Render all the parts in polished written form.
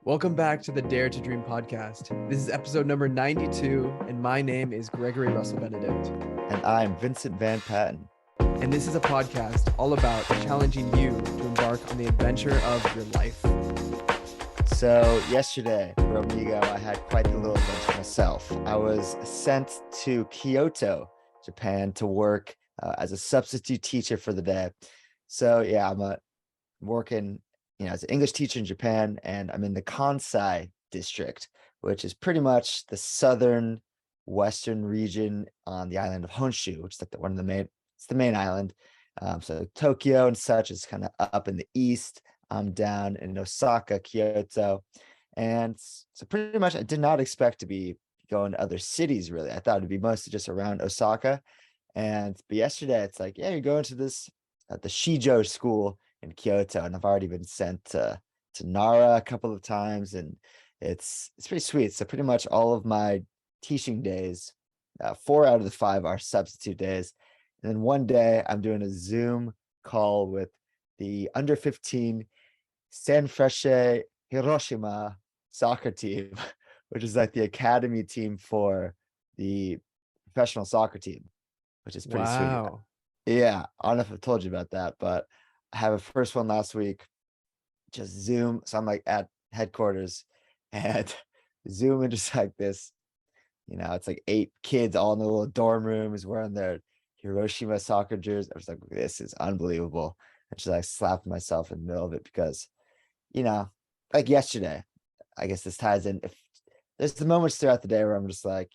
Welcome back to the Dare to Dream podcast. This is episode number 92, and my name is Gregory Russell Benedict. And I'm Vincent Van Patten. And this is a podcast all about challenging you to embark on the adventure of your life. So yesterday, Romigo, I had quite the little adventure myself. I was sent to Kyoto, Japan, to work as a substitute teacher for the day. So yeah, I'm working as an English teacher in Japan, and I'm in the Kansai district, which is pretty much the southern western region on the island of Honshu, which is like it's the main island. So Tokyo and such is kind of up in the east. I'm down in Osaka, Kyoto. And so pretty much I did not expect to be going to other cities, really. I thought it'd be mostly just around Osaka. But yesterday it's like, yeah, you're going to this the Shijo school in Kyoto, and I've already been sent to Nara a couple of times, and it's pretty sweet. So pretty much all of my teaching days, 4 out of the 5 are substitute days, and then one day I'm doing a Zoom call with the under 15 Sanfrecce Hiroshima soccer team, which is like the academy team for the professional soccer team, which is pretty sweet. Yeah, I don't know if I've told you about that, but I have a first one last week, just Zoom. So I'm like at headquarters and Zoom and just like this, it's like 8 kids all in the little dorm rooms wearing their Hiroshima soccer jerseys. I was like, this is unbelievable. And just like slapped myself in the middle of it because, like yesterday, I guess this ties in. If there's the moments throughout the day where I'm just like,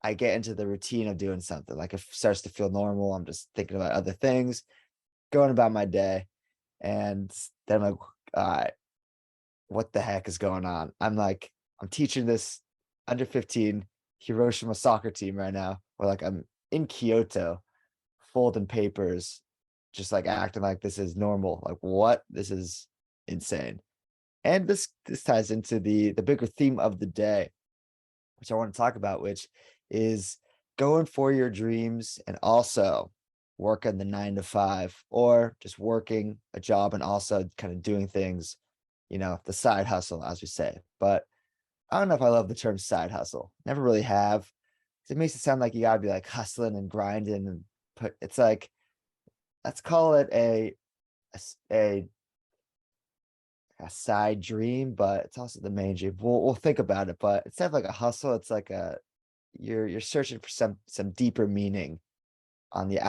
I get into the routine of doing something, like it starts to feel normal. I'm just thinking about other things, going about my day. And then I'm like, all right, what the heck is going on? I'm teaching this under 15 Hiroshima soccer team right now, or like I'm in Kyoto folding papers, just like acting like this is normal. Like, what? This is insane. And this ties into the bigger theme of the day, which I want to talk about, which is going for your dreams and also working the 9 to 5, or just working a job and also kind of doing things, the side hustle, as we say. But I don't know if I love the term side hustle. Never really have. It makes it sound like you gotta be like hustling and grinding and it's like, let's call it a side dream, but it's also the main dream. We'll think about it, but instead of like a hustle, it's like you're searching for some deeper meaning on the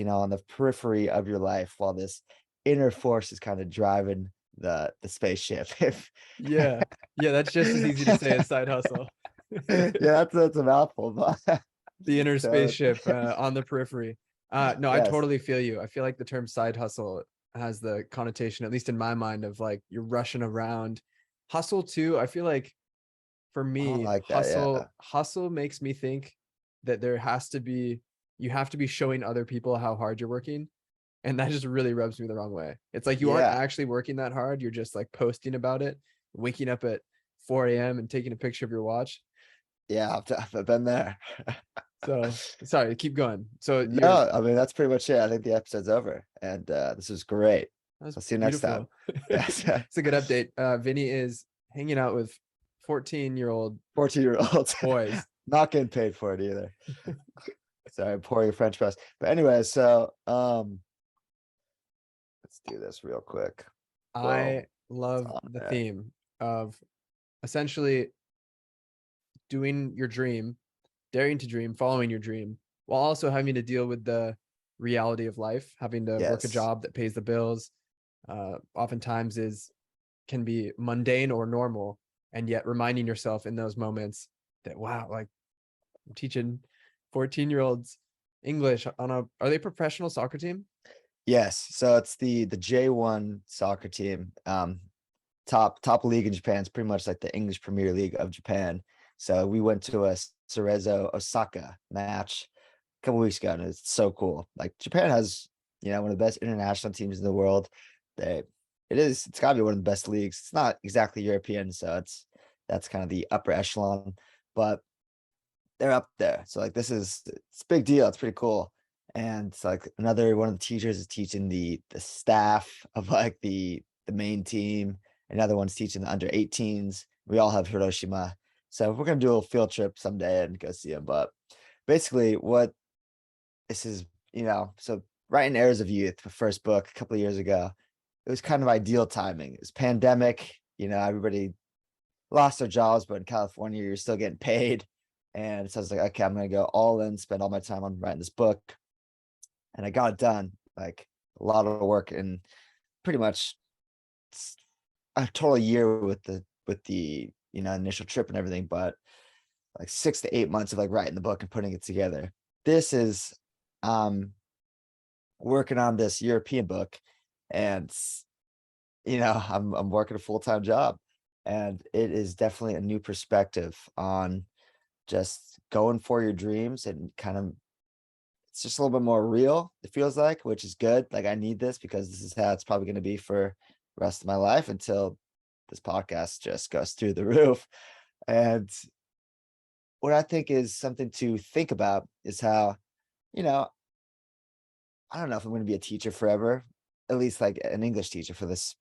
on the periphery of your life, while this inner force is kind of driving the spaceship. Yeah, that's just as easy to say as side hustle. Yeah, that's a mouthful, but the inner spaceship on the periphery. No, I yes. totally feel you. I feel like the term side hustle has the connotation, at least in my mind, of like you're rushing around. Hustle too, I feel like for me, like that, hustle makes me think that you have to be showing other people how hard you're working. And that just really rubs me the wrong way. It's like you aren't actually working that hard. You're just like posting about it, waking up at 4 a.m. and taking a picture of your watch. Yeah, I've been there. So sorry, keep going. So no, I mean, that's pretty much it. I think the episode's over, and this was great. I'll see you next time. Yes. It's a good update. Vinny is hanging out with 14-year-olds boys. Not getting paid for it either. Sorry, I'm pouring a French press. But anyway, so let's do this real quick. I love the theme of essentially doing your dream, daring to dream, following your dream, while also having to deal with the reality of life, having to work a job that pays the bills, oftentimes can be mundane or normal, and yet reminding yourself in those moments that, wow, like I'm teaching 14-year-olds English are they professional soccer team? Yes. So it's the J1 soccer team. Top league in Japan. It's pretty much like the English Premier League of Japan. So we went to a Cerezo Osaka match a couple weeks ago, and it's so cool. Like Japan has, one of the best international teams in the world. It's gotta be one of the best leagues. It's not exactly European, so that's kind of the upper echelon, but they're up there. So like it's a big deal. It's pretty cool. And it's like another one of the teachers is teaching the staff of like the main team. Another one's teaching the under 18s. We all have Hiroshima. So we're gonna do a little field trip someday and go see them. But basically, what this is, so writing Errors of Youth, the first book a couple of years ago, it was kind of ideal timing. It was pandemic, everybody lost their jobs, but in California, you're still getting paid. And so I was like, okay, I'm gonna go all in, spend all my time on writing this book. And I got it done, like a lot of work and pretty much a total year with the initial trip and everything, but like 6 to 8 months of like writing the book and putting it together. This is working on this European book, and I'm working a full-time job, and it is definitely a new perspective on just going for your dreams, and kind of it's just a little bit more real, it feels like, which is good. Like I need this because this is how it's probably going to be for the rest of my life until this podcast just goes through the roof. And what I think is something to think about is how, you know, I don't know if I'm going to be a teacher forever, at least like an English teacher for this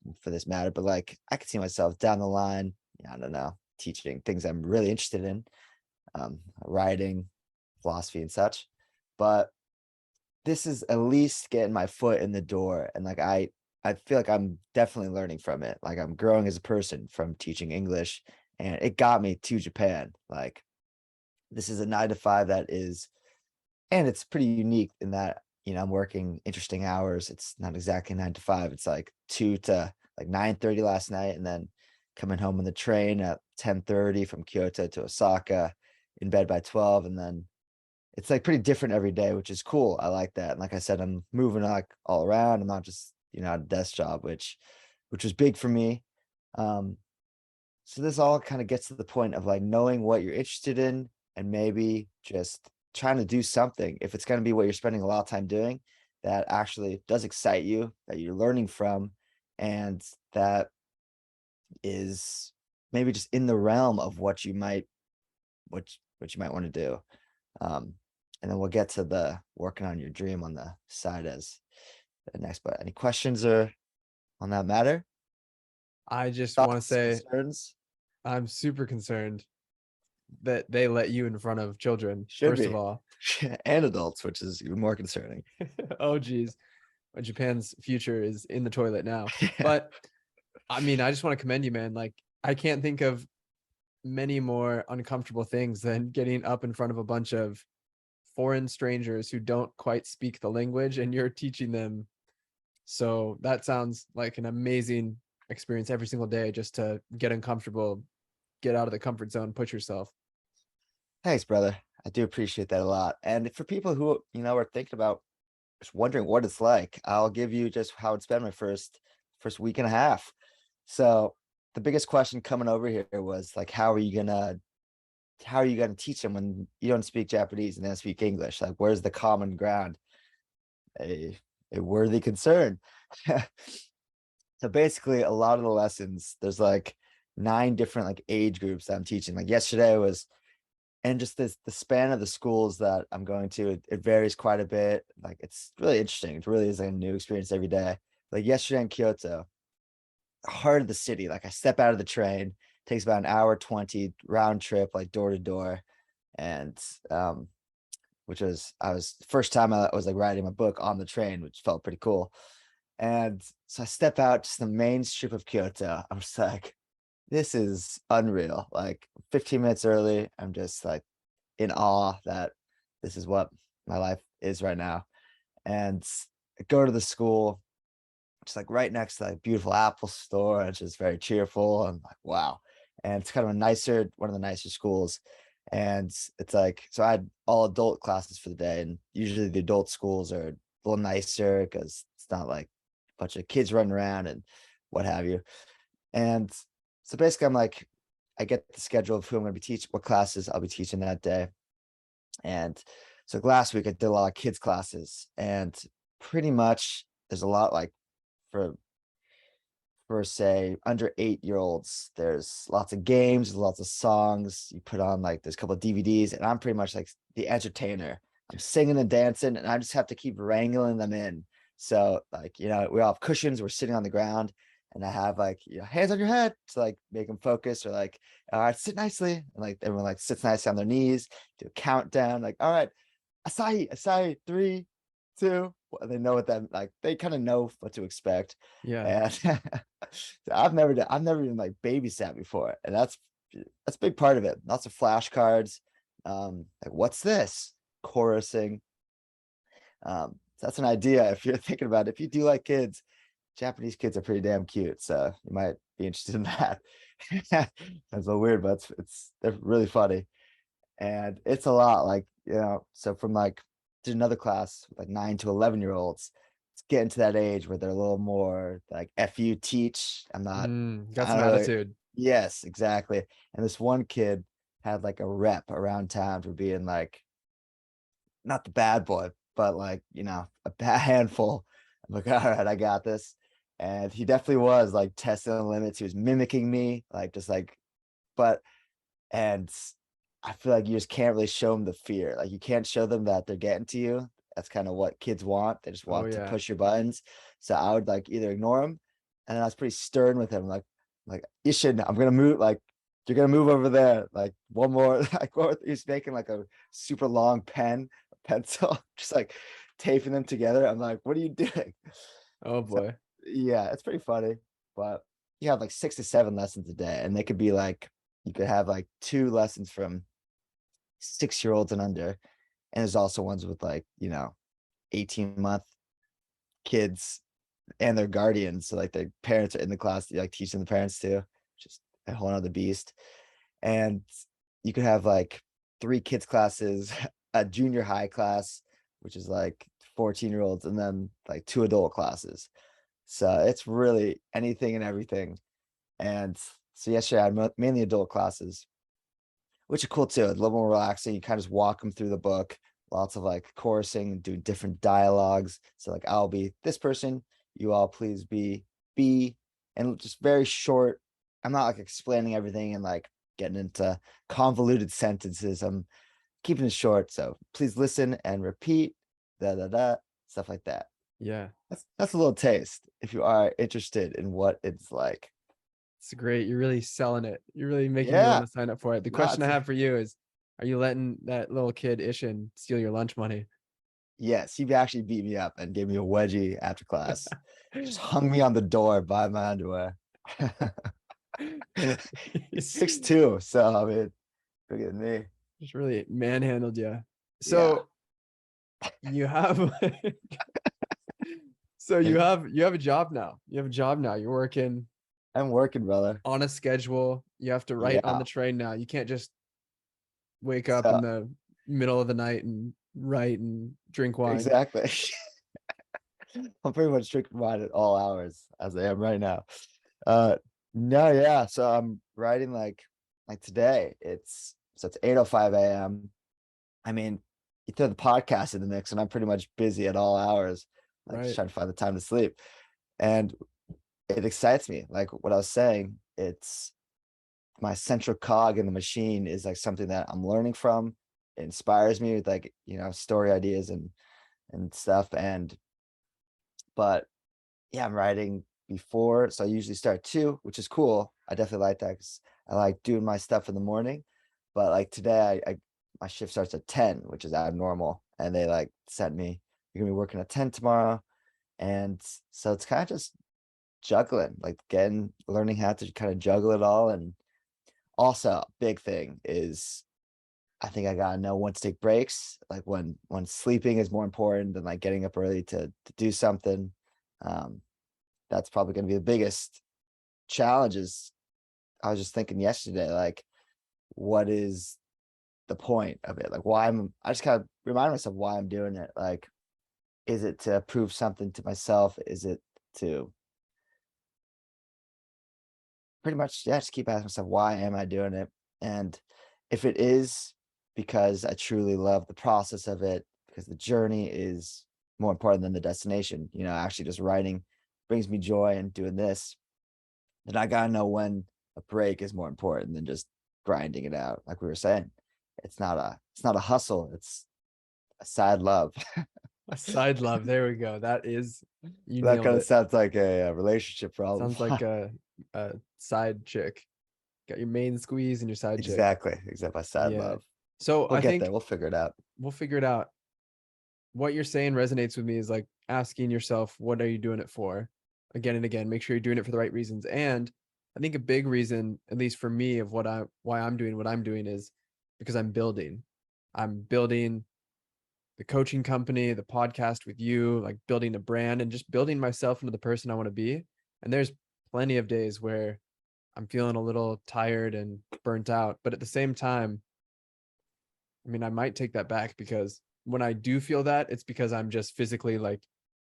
matter, but like I could see myself down the line, I don't know, teaching things I'm really interested in, writing, philosophy and such. But this is at least getting my foot in the door, and like I feel like I'm definitely learning from it. Like I'm growing as a person from teaching English, and it got me to Japan. Like this is a 9 to 5 that is, and it's pretty unique in that, I'm working interesting hours. It's not exactly 9 to 5. It's like 2 to like 9:30 last night, and then coming home on the train at 10:30 from Kyoto to Osaka, in bed by 12, and then it's like pretty different every day, which is cool. I like that. And like I said, I'm moving like all around. I'm not just, at a desk job, which was big for me. Um, so this all kind of gets to the point of like knowing what you're interested in, and maybe just trying to do something. If it's going to be what you're spending a lot of time doing, that actually does excite you, that you're learning from, and that is maybe just in the realm of what you might want to do. Um, and then we'll get to the working on your dream on the side as the next. But any questions or on that matter? I just want to Thoughts, say concerns? I'm super concerned that they let you in front of children, Should first of be. all. And adults, which is even more concerning. Oh, geez. Japan's future is in the toilet now. Yeah. But I mean, I just want to commend you, man. Like, I can't think of many more uncomfortable things than getting up in front of a bunch of foreign strangers who don't quite speak the language and you're teaching them. So that sounds like an amazing experience every single day, just to get uncomfortable, get out of the comfort zone, push yourself. Thanks, brother. I do appreciate that a lot. And for people who, are thinking about just wondering what it's like, I'll give you just how it's been my first week and a half. So the biggest question coming over here was like, how are you gonna teach them when you don't speak Japanese and then speak English? Like, where's the common ground? A worthy concern. So basically, a lot of the lessons, there's like 9 different like age groups that I'm teaching. Like yesterday was, and just the span of the schools that I'm going to, it varies quite a bit. Like it's really interesting. It really is like a new experience every day. Like yesterday in Kyoto, heart of the city. Like I step out of the train, takes about an hour 20 round trip, like door to door, and which was I was first time I was like writing my book on the train, which felt pretty cool. And so I step out to the main strip of Kyoto. I'm just like, this is unreal. Like 15 minutes early, I'm just like in awe that this is what my life is right now. And I go to the school, just like right next to like beautiful Apple store. And it's just very cheerful. I'm like, wow. And it's kind of one of the nicer schools. And it's like, so I had all adult classes for the day. And usually the adult schools are a little nicer because it's not like a bunch of kids running around and what have you. And so basically I'm like, I get the schedule of who I'm going to be teaching, what classes I'll be teaching that day. And so last week I did a lot of kids classes, and pretty much there's a lot like for say under 8-year-olds, there's lots of games, there's lots of songs. You put on like there's a couple of DVDs, and I'm pretty much like the entertainer. I'm singing and dancing, and I just have to keep wrangling them in. So like, we all have cushions, we're sitting on the ground, and I have like, hands on your head to like make them focus, or like, all right, sit nicely. And like everyone like sits nicely on their knees, do a countdown, like, all right, Asahi, 3, 2. They know what that, like, they kind of know what to expect. Yeah. And so I've never even like babysat before. And that's a big part of it. Lots of flashcards. Like, what's this? Chorusing. So that's an idea if you're thinking about it. If you do like kids, Japanese kids are pretty damn cute, so you might be interested in that. That's a little weird, but they're really funny, and it's a lot. Like, so from like did another class with like 9 to 11-year-olds. It's getting to that age where they're a little more like "f you, teach." Got I some don't really. attitude. Yes, exactly. And this one kid had like a rep around town for being like not the bad boy, but like, a bad handful. I'm like, all right, I got this. And he definitely was like testing the limits. He was mimicking me, like just like, but and I feel like you just can't really show them the fear. Like, you can't show them that they're getting to you. That's kind of what kids want. They just Oh want to yeah. push your buttons. So I would like either ignore him, and then I was pretty stern with him, like, you shouldn't. I'm gonna move. Like, you're gonna move over there. Like, one more. Like, he's making like a super long pencil, just like taping them together. I'm like, what are you doing? Oh So boy. yeah, it's pretty funny. But you have like 6 to 7 lessons a day, and they could be like, you could have like 2 lessons from 6-year-olds and under. And there's also ones with like, 18-month kids and their guardians. So like their parents are in the class, like teaching the parents too. Just a whole nother beast. And you could have like 3 kids classes, a junior high class, which is like 14-year-olds, and then like 2 adult classes. So it's really anything and everything. And so yesterday I had mainly adult classes, which are cool too. A little more relaxing. You kind of just walk them through the book. Lots of like chorusing, do different dialogues. So like, I'll be this person, you all please be B, and just very short. I'm not like explaining everything and like getting into convoluted sentences. I'm keeping it short. So please listen and repeat, stuff like that. Yeah. That's a little taste if you are interested in what it's like. It's great. You're really selling it. You're really making me want Yeah, to sign up for it. The no, question I have for you is, are you letting that little kid Ishin steal your lunch money? yes, he actually beat me up and gave me a wedgie after class. Just hung me on the door by my underwear. He's 6'2", so I mean, bigger than me. Just really manhandled you. Yeah, So you have so you have a job now. You have a job now. You're working I'm working, brother. on a schedule. You have to write on Yeah, the train now. You can't just wake up in so the middle of the night and write and drink wine. exactly. I'm pretty much drinking wine at all hours as I am right now. Uh, no, yeah. So I'm writing like today. It's 8:05 a.m. I mean, you throw the podcast in the mix, and I'm pretty much busy at all hours, like just Right. trying to find the time to sleep. And it excites me. Like what I was saying, it's my central cog in the machine is like something that I'm learning from. It inspires me with like, story ideas and stuff. But yeah, I'm writing before. So I usually start 2, which is cool. I definitely like that because I like doing my stuff in the morning. But like today, I my shift starts at 10, which is abnormal. And they like sent me, you're gonna be working at 10 tomorrow. And so it's kind of just juggling, like learning how to kind of juggle it all. And also, big thing is I think I gotta know when to take breaks, like when sleeping is more important than like getting up early to do something. Um, that's probably gonna be the biggest challenges. I was just thinking yesterday, like, what is the point of it? Like, I just kind of remind myself why I'm doing it. Like, is it to prove something to myself? Is it to pretty much, yeah, just keep asking myself, why am I doing it? And if it is because I truly love the process of it, because the journey is more important than the destination, actually just writing brings me joy, and doing this, then I gotta know when a break is more important than just grinding it out. Like we were saying, it's not a hustle, it's a sad love. A side love. There we go. That is, you That nailed kind of it. sounds like a relationship problem. Sounds like a side chick. Got your main squeeze and your side chick. Exactly. Except my side Yeah. love. So We'll I get there. think We'll figure it out. we'll figure it out. What you're saying resonates with me is like asking yourself, what are you doing it for? Again and again, make sure you're doing it for the right reasons. And I think a big reason, at least for me, of why I'm doing what I'm doing is because I'm building. I'm building the coaching company, the podcast with you, like building a brand and just building myself into the person I want to be. And there's plenty of days where I'm feeling a little tired and burnt out. But at the same time, I mean, I might take that back because when I do feel that, it's because I'm just physically like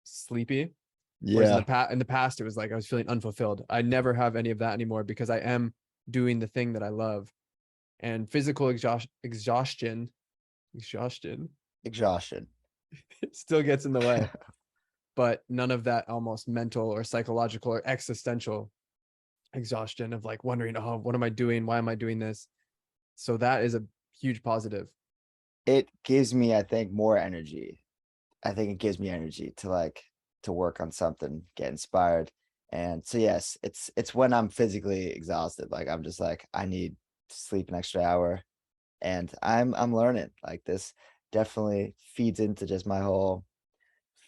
sleepy. Whereas Yeah. in the past, it was like I was feeling unfulfilled. I never have any of that anymore because I am doing the thing that I love. And physical exhaustion Exhaustion. still gets in the way, but none of that almost mental or psychological or existential exhaustion of like wondering, oh, what am I doing? Why am I doing this? So that is a huge positive. It gives me, I think, more energy. I think it gives me energy to like to work on something, get inspired. And so yes, it's when I'm physically exhausted. Like I'm just like, I need to sleep an extra hour. And I'm learning. Like this definitely feeds into just my whole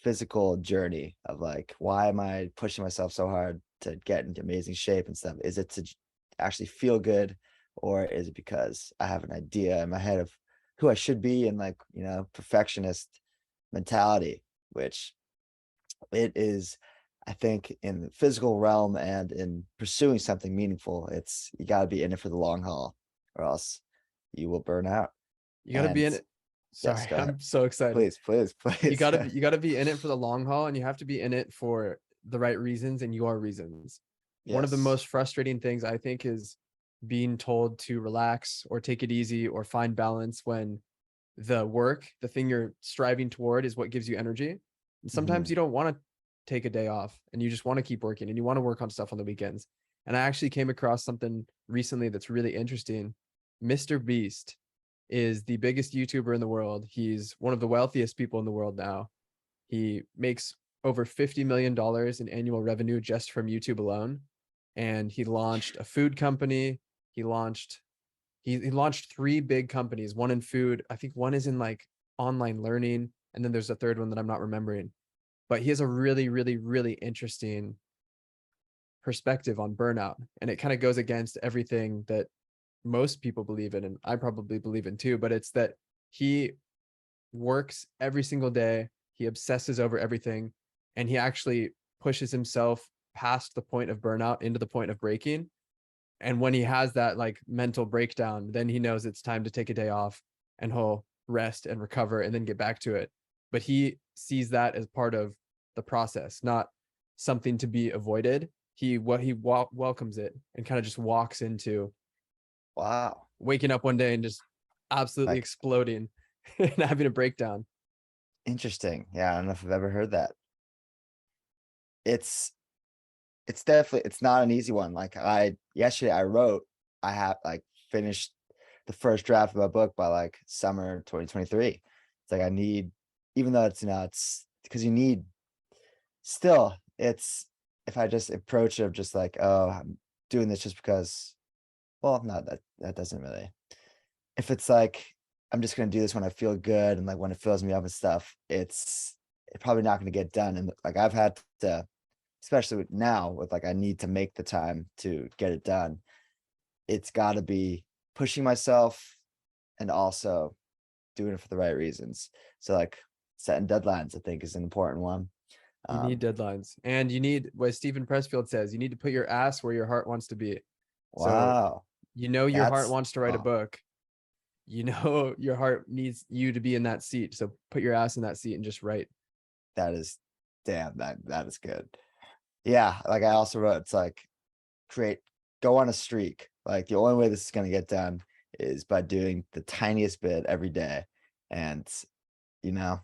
physical journey of like, why am I pushing myself so hard to get into amazing shape and stuff? Is it to actually feel good, or is it because I have an idea in my head of who I should be, and like, perfectionist mentality, which it is, I think, in the physical realm and in pursuing something meaningful, it's you got to be in it for the long haul, or else you will burn out. You got to be And in it. yes, Sorry, go ahead. I'm so excited. Please, please, please. You got to be in it for the long haul, and you have to be in it for the right reasons and your reasons. One of the Yes. most frustrating things I think is being told to relax or take it easy or find balance when the work, the thing you're striving toward, is what gives you energy. And sometimes Hmm. you don't want to take a day off and you just want to keep working and you want to work on stuff on the weekends. And I actually came across something recently that's really interesting. Mr. Beast is the biggest YouTuber in the world. He's one of the wealthiest people in the world now. He makes over $50 million in annual revenue just from YouTube alone. And he launched a food company. He launched he launched three big companies, one in food. I think one is in like online learning. And then there's a third one that I'm not remembering. But he has a really, really, really interesting perspective on burnout. And it kind of goes against everything that most people believe in. And I probably believe in too, but it's that he works every single day. He obsesses over everything and he actually pushes himself past the point of burnout into the point of breaking. And when he has that like mental breakdown, then he knows it's time to take a day off and he'll rest and recover and then get back to it. But he sees that as part of the process, not something to be avoided. He welcomes it and kind of just walks into Wow. waking up one day and just absolutely Like, exploding and having a breakdown. interesting. Yeah, I don't know if I've ever heard that. It's it's definitely, it's not an easy one. Like yesterday I wrote, I have like finished the first draft of my book by like summer 2023. It's like I need, even though it's because you need, still it's, if I just approach it of just like, oh, I'm doing this just because, well, no, that doesn't really, if it's like I'm just gonna do this when I feel good and like when it fills me up and stuff, it's probably not gonna get done. And like I've had to, especially now with like I need to make the time to get it done. It's got to be pushing myself and also doing it for the right reasons. So like setting deadlines, I think, is an important one. You need deadlines and you need what Stephen Pressfield says, you need to put your ass where your heart wants to be. So Wow, your heart that's wants to write a oh, book. Your heart needs you to be in that seat. So put your ass in that seat and just write. that is, damn, that is good. Yeah, like I also wrote, it's like create, go on a streak. Like the only way this is gonna get done is by doing the tiniest bit every day, and you know,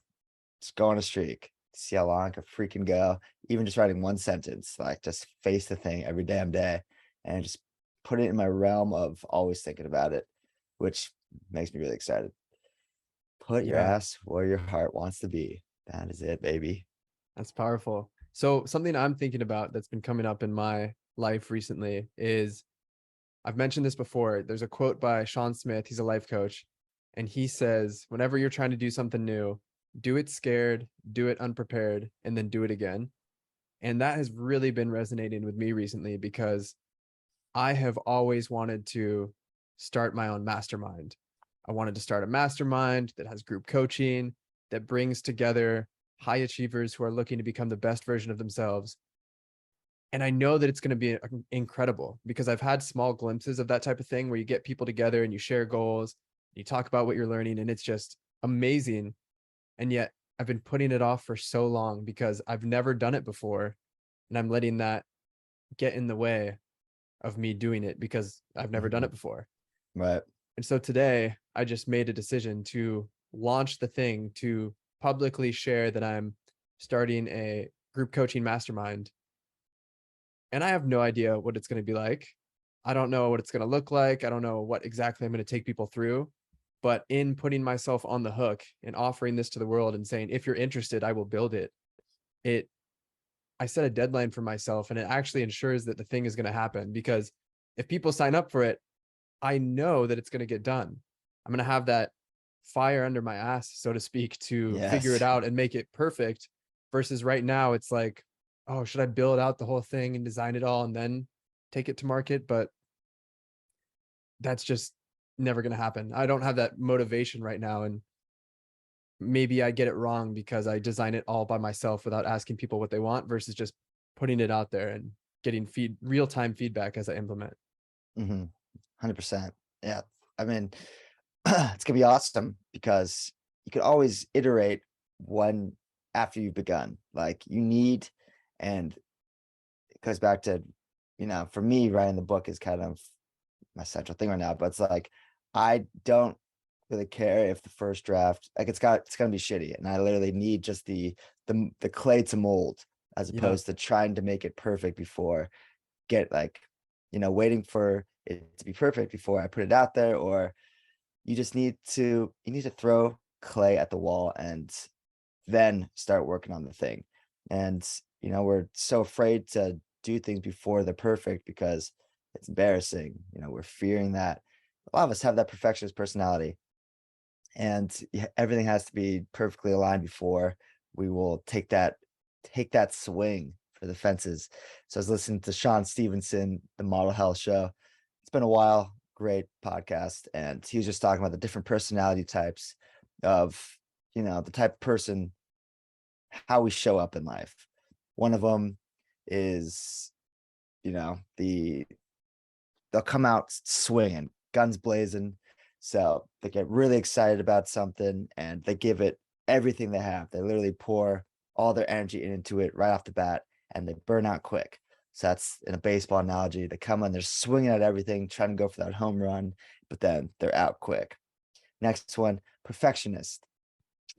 just go on a streak. See how long I can freaking go. Even just writing one sentence, like just face the thing every damn day and just put it in my realm of always thinking about it, which makes me really excited. Put your Yeah. ass where your heart wants to be. That is it, baby. That's powerful. So something I'm thinking about that's been coming up in my life recently is, I've mentioned this before. There's a quote by Sean Smith. He's a life coach. And he says, whenever you're trying to do something new, do it scared, do it unprepared, and then do it again. And that has really been resonating with me recently because I have always wanted to start my own mastermind. I wanted to start a mastermind that has group coaching, that brings together high achievers who are looking to become the best version of themselves. And I know that it's going to be incredible because I've had small glimpses of that type of thing where you get people together and you share goals, you talk about what you're learning, and it's just amazing. And yet I've been putting it off for so long because I've never done it before. And I'm letting that get in the way of me doing it because I've never done it before. Right. And so today I just made a decision to launch the thing, to publicly share that I'm starting a group coaching mastermind. And I have no idea what it's going to be like. I don't know what it's going to look like. I don't know what exactly I'm going to take people through. But in putting myself on the hook and offering this to the world and saying, if you're interested, I will build it. I set a deadline for myself, and it actually ensures that the thing is going to happen, because if people sign up for it, I know that it's going to get done. I'm going to have that fire under my ass, so to speak, to figure it Yes. out and make it perfect, versus right now it's like, oh, should I build out the whole thing and design it all and then take it to market? But that's just never going to happen. I don't have that motivation right now. And maybe I get it wrong because I design it all by myself without asking people what they want versus just putting it out there and getting real-time feedback as I implement. 100%. Yeah. I mean, it's gonna be awesome because you could always iterate one after you've begun. Like you need, and it goes back to, for me, writing the book is kind of my central thing right now. But it's like I don't really care if the first draft, like it's gonna be shitty, and I literally need just the clay to mold, as Yeah. opposed to trying to make it perfect before waiting for it to be perfect before I put it out there. Or you need to throw clay at the wall and then start working on the thing. And we're so afraid to do things before they're perfect because it's embarrassing. We're fearing that a lot of us have that perfectionist personality, and everything has to be perfectly aligned before we will take that swing for the fences. So I was listening to Sean Stevenson, the Model Health Show. It's been a while. Great podcast. And he was just talking about the different personality types of, the type of person, how we show up in life. One of them is, they'll come out swinging, guns blazing. So they get really excited about something and they give it everything they have. They literally pour all their energy into it right off the bat, and they burn out quick. So that's, in a baseball analogy. They come in, they're swinging at everything, trying to go for that home run, but then they're out quick. Next one, perfectionist.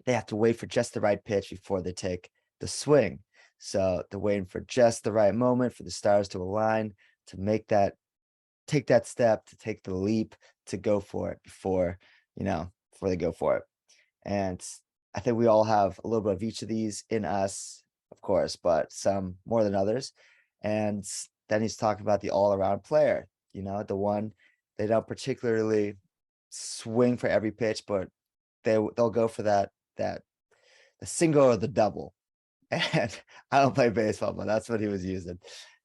They have to wait for just the right pitch before they take the swing. So they're waiting for just the right moment for the stars to align to take that step, to take the leap, to go for it before they go for it. And I think we all have a little bit of each of these in us, of course, but some more than others. And then he's talking about the all-around player, the one, they don't particularly swing for every pitch, but they'll go for the single or the double. And I don't play baseball, but that's what he was using.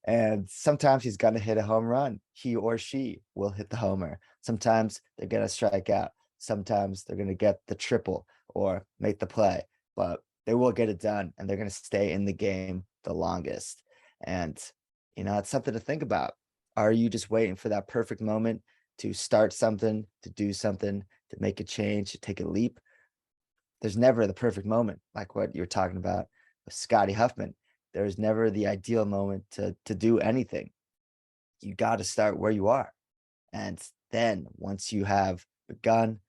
And sometimes he's going to hit a home run. He or she will hit the homer. Sometimes they're going to strike out. Sometimes they're going to get the triple or make the play, but they will get it done, and they're going to stay in the game the longest. And, it's something to think about. Are you just waiting for that perfect moment to start something, to do something, to make a change, to take a leap? There's never the perfect moment, like what you're talking about with Scotty Huffman. There's never the ideal moment to do anything. You got to start where you are. And then once you have begun,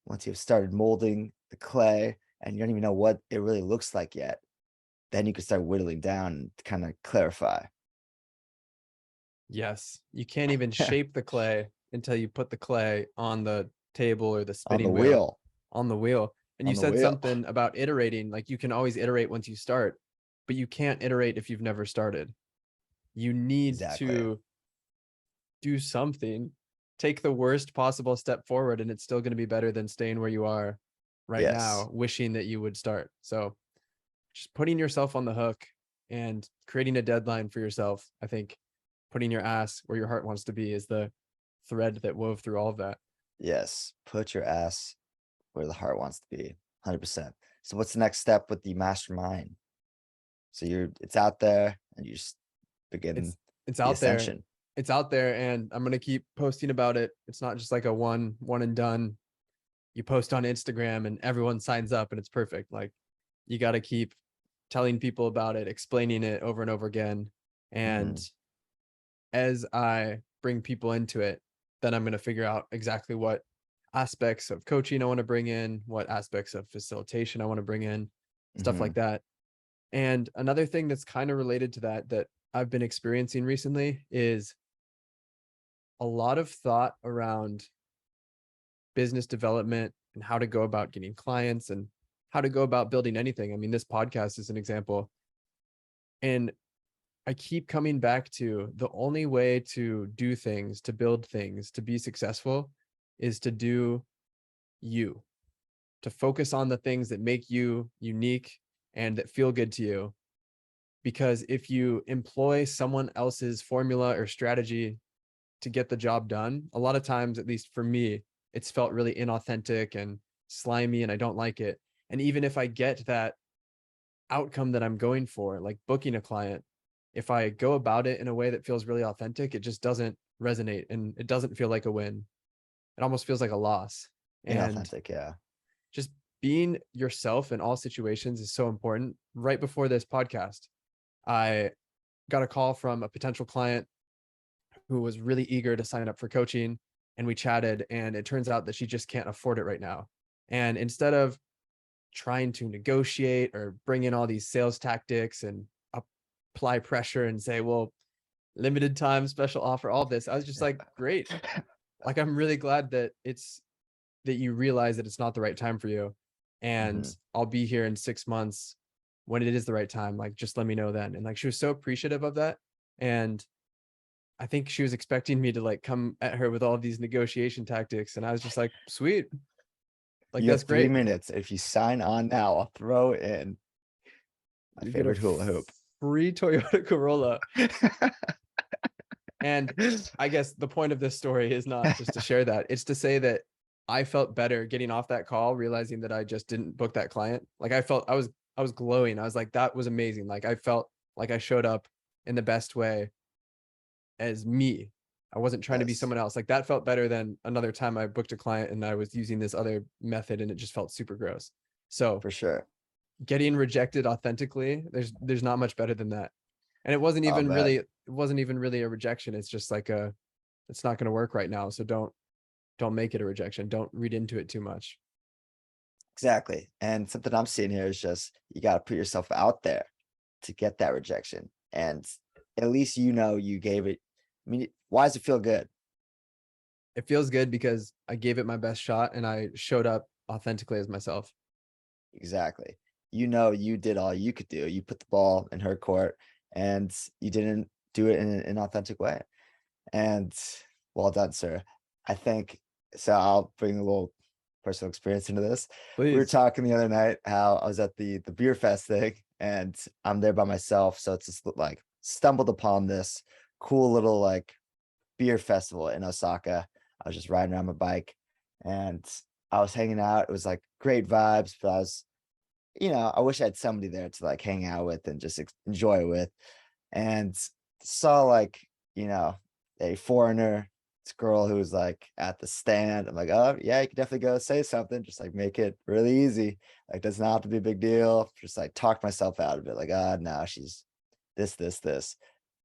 once you've started molding the clay and you don't even know what it really looks like yet, then you can start whittling down and kind of clarify. Yes. You can't even shape the clay until you put the clay on the table or the On the spinning wheel, wheel. on the wheel. And you On the said wheel. something about iterating, like you can always iterate once you start, but you can't iterate if you've never started. You need Exactly. to do something, take the worst possible step forward, and it's still going to be better than staying where you are right Yes. now, wishing that you would start. So just putting yourself on the hook and creating a deadline for yourself, I think putting your ass where your heart wants to be is the thread that wove through all of that. Yes. Put your ass where the heart wants to be. 100%. So what's the next step with the mastermind? So it's out there and you just begin It's the out there. ascension. It's out there, and I'm gonna keep posting about it. It's not just like a one and done. You post on Instagram and everyone signs up and it's perfect. Like you got to keep telling people about it, explaining it over and over again. And Mhm. as I bring people into it, then I'm going to figure out exactly what aspects of coaching I want to bring in, what aspects of facilitation I want to bring in, stuff like Mhm. that. And another thing that's kind of related to that that I've been experiencing recently is a lot of thought around business development and how to go about getting clients and how to go about building anything. I mean, this podcast is an example. And I keep coming back to the only way to do things, to build things, to be successful is to do you, to focus on the things that make you unique and that feel good to you. Because if you employ someone else's formula or strategy to get the job done, a lot of times, at least for me, it's felt really inauthentic and slimy and I don't like it. And even if I get that outcome that I'm going for, like booking a client, if I go about it in a way that feels really authentic, it just doesn't resonate and it doesn't feel like a win. It almost feels like a loss. And Inauthentic. Yeah. just being yourself in all situations is so important. Right before this podcast, I got a call from a potential client who was really eager to sign up for coaching, and we chatted, and it turns out that she just can't afford it right now. And instead of trying to negotiate or bring in all these sales tactics and apply pressure and say, well, limited time special offer, all this, I was just like, great. Like, I'm really glad that you realize that it's not the right time for you, and Mhm. I'll be here in 6 months when it is the right time. Like, just let me know then. And like, she was so appreciative of that. And I think she was expecting me to like come at her with all of these negotiation tactics. And I was just like, sweet. Like, You that's have 3 great. minutes. If you sign on now, I'll throw in my You get a favorite hula hoop. free Toyota Corolla. And I guess the point of this story is not just to share that. It's to say that I felt better getting off that call, realizing that I just didn't book that client. Like I was glowing. I was like, that was amazing. Like I felt like I showed up in the best way as me. I wasn't trying to be Yes, someone else. Like that felt better than another time I booked a client and I was using this other method and it just felt super gross. So for sure. getting rejected authentically, there's not much better than that. And Oh, man. it wasn't even really a rejection. It's just like it's not going to work right now. So don't make it a rejection. Don't read into it too much. Exactly. And something I'm seeing here is just you gotta put yourself out there to get that rejection. And at least you gave it. I mean, why does it feel good? It feels good because I gave it my best shot and I showed up authentically as myself. Exactly. You did all you could do. You put the ball in her court and you didn't do it in an authentic way. And well done, sir. I think so. I'll bring a little personal experience into this. We were Please. talking the other night how I was at the beer fest thing and I'm there by myself. So it's just like stumbled upon this cool little like beer festival in Osaka. I was just riding around my bike and I was hanging out. It was like great vibes, but I wish I had somebody there to like hang out with and just enjoy with. And saw like, you know, a foreigner, this girl who was like at the stand. I'm like, oh yeah, you can definitely go say something. Just like make it really easy. Like doesn't have to be a big deal. Just like talk myself out of it. Like, ah, no, she's this.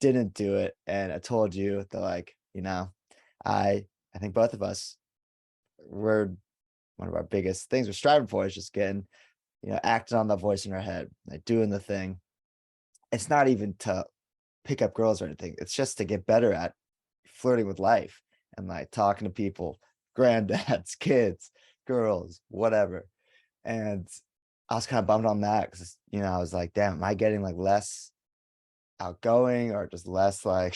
Didn't do it. And I told you that like, I think both of us were one of our biggest things we're striving for is just getting, acting on the voice in our head, like doing the thing. It's not even to pick up girls or anything. It's just to get better at flirting with life and like talking to people, granddads, kids, girls, whatever. And I was kind of bummed on that because, I was like, damn, am I getting like less outgoing or just less like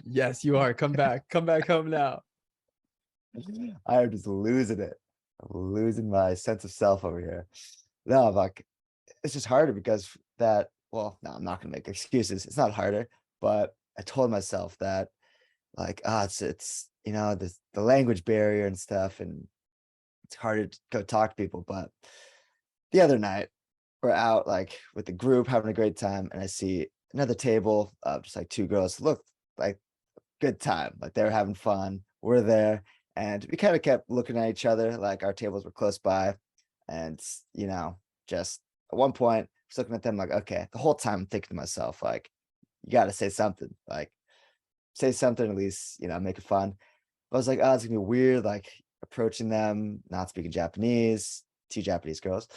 Yes, you are. Come back. Come back home now. I'm just losing it. I'm losing my sense of self over here. No, like it's just harder because well, no, I'm not gonna make excuses. It's not harder, but I told myself that like, it's the language barrier and stuff, and it's harder to go talk to people. But the other night, we're out like with the group having a great time, and I see another table of just like two girls look like good time. Like they were having fun. We're there. And we kind of kept looking at each other, like our tables were close by. And, just at one point, just looking at them like, okay, the whole time I'm thinking to myself, like, you gotta say something. Like, say something at least, make it fun. I was like, oh, it's gonna be weird, like approaching them, not speaking Japanese, two Japanese girls.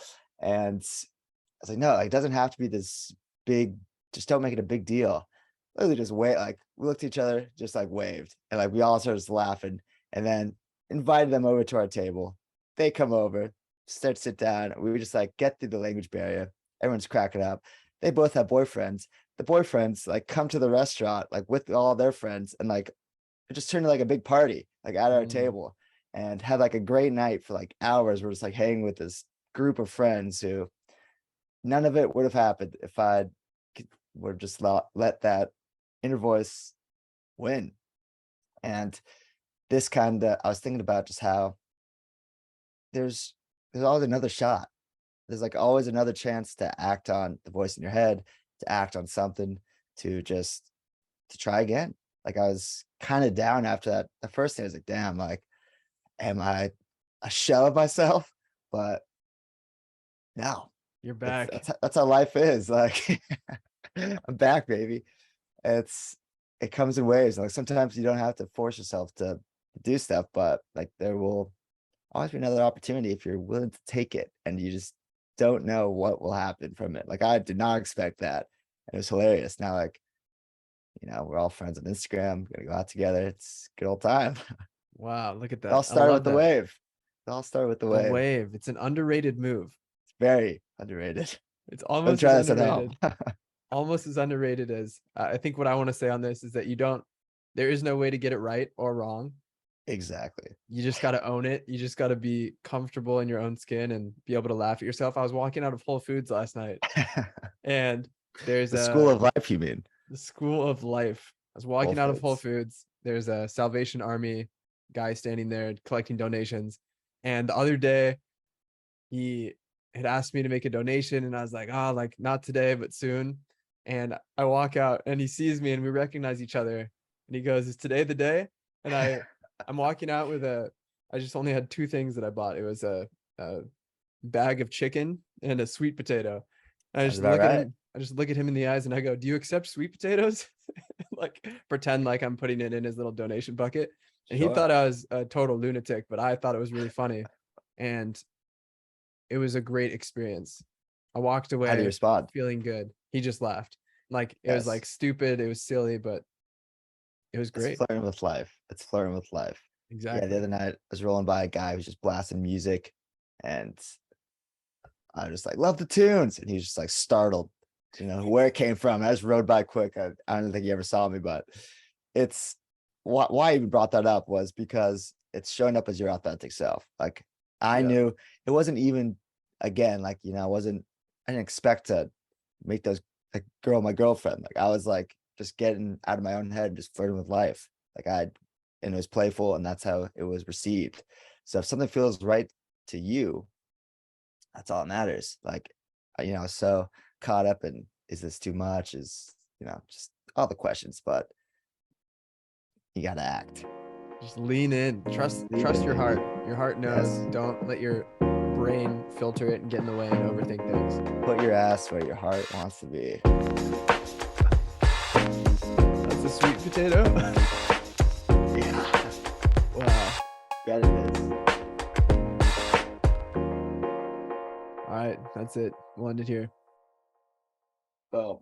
And I was like, no, like, it doesn't have to be this big, just don't make it a big deal. Literally just wait, like we looked at each other, just like waved, and like we all started just laughing, and then invited them over to our table. They come over, start to sit down. We would just like get through the language barrier. Everyone's cracking up. They both have boyfriends. The boyfriends like come to the restaurant like with all their friends, and like it just turned into like a big party, like at our Mm, table, and had like a great night for like hours. We're just like hanging with this group of friends who none of it would have happened if I would have just let that inner voice win. And this kind of, I was thinking about just how there's always another shot. There's like always another chance to act on the voice in your head, to act on something, to try again. Like I was kind of down after that. The first thing I was like, damn, like, am I a shell of myself? But no, you're it's back. that's how life is. Like I'm back, baby. It's it comes in waves. Like sometimes you don't have to force yourself to do stuff, but like there will always be another opportunity if you're willing to take it, and you just don't know what will happen from it. Like I did not expect that. It was hilarious. Now, like, we're all friends on Instagram, gonna go out together. It's a good old time. Wow, look at It all that. I started with love the that. wave. It all started with the The wave. wave. It's an underrated move. It's very underrated. It's Don't almost as try this at home. underrated. Almost as underrated as I think what I want to say on this is that there is no way to get it right or wrong. Exactly. You just got to own it. You just got to be comfortable in your own skin and be able to laugh at yourself. I was walking out of Whole Foods last night, and there's The school of life, you mean? the school of life. I was Whole walking out of Whole Foods. Foods. There's a Salvation Army guy standing there collecting donations. And the other day, he had asked me to make a donation, and I was like, oh, like not today, but soon. And I walk out, and he sees me, and we recognize each other. And he goes, "Is today the day?" And I'm walking out with I just only had two things that I bought. It was a bag of chicken and a sweet potato. And Sounds about right. I just look at him in the eyes and I go, "Do you accept sweet potatoes?" Like pretend like I'm putting it in his little donation bucket. And he Sure. thought I was a total lunatic, but I thought it was really funny. And it was a great experience. I walked How do you away respond? feeling good. He just laughed. Like it was like Yes. stupid, it was silly, but it was It's great. flirting with life. It's flirting with life. Yeah, the Exactly. other night I was rolling by a guy who was just blasting music, and I was just like, love the tunes. And he was just like startled, where it came from. I just rode by quick. I don't think he ever saw me, but it's why I even brought that up was because it's showing up as your authentic self. Like I Yeah. knew it wasn't even, again, like, I didn't expect to make those like girl my girlfriend. Like I was like just getting out of my own head, just flirting with life. And it was playful, and that's how it was received. So if something feels right to you, that's all that matters. Like, I was so caught up in, is this too much? Just all the questions, but you gotta act. Just lean in. Lean Trust in, your baby. heart. Your heart knows. Yes. Don't let your brain filter it and get in the way and overthink things. Put your ass where your heart wants to be. That's a sweet potato. Yeah. Wow. Bet it is. All right, that's it. We'll end it here. Boom.